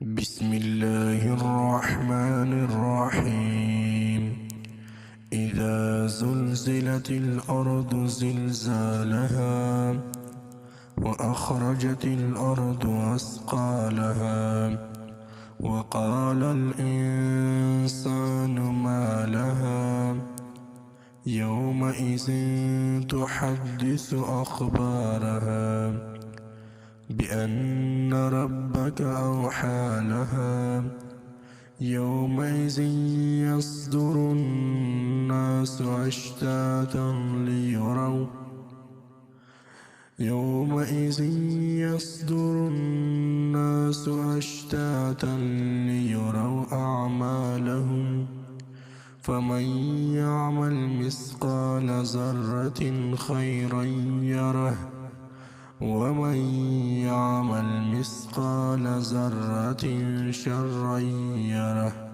بسم الله الرحمن الرحيم. إذا زلزلت الأرض زلزالها وأخرجت الأرض أثقالها وقال الإنسان ما لها يومئذ تحدث أخبارها بأن ربك أوحى لها يومئذ يصدر الناس أشتاتا ليروا أعمالهم فمن يعمل مثقال ذرة خيرا يره ومن يعمل مثقال ذرة شرا يره.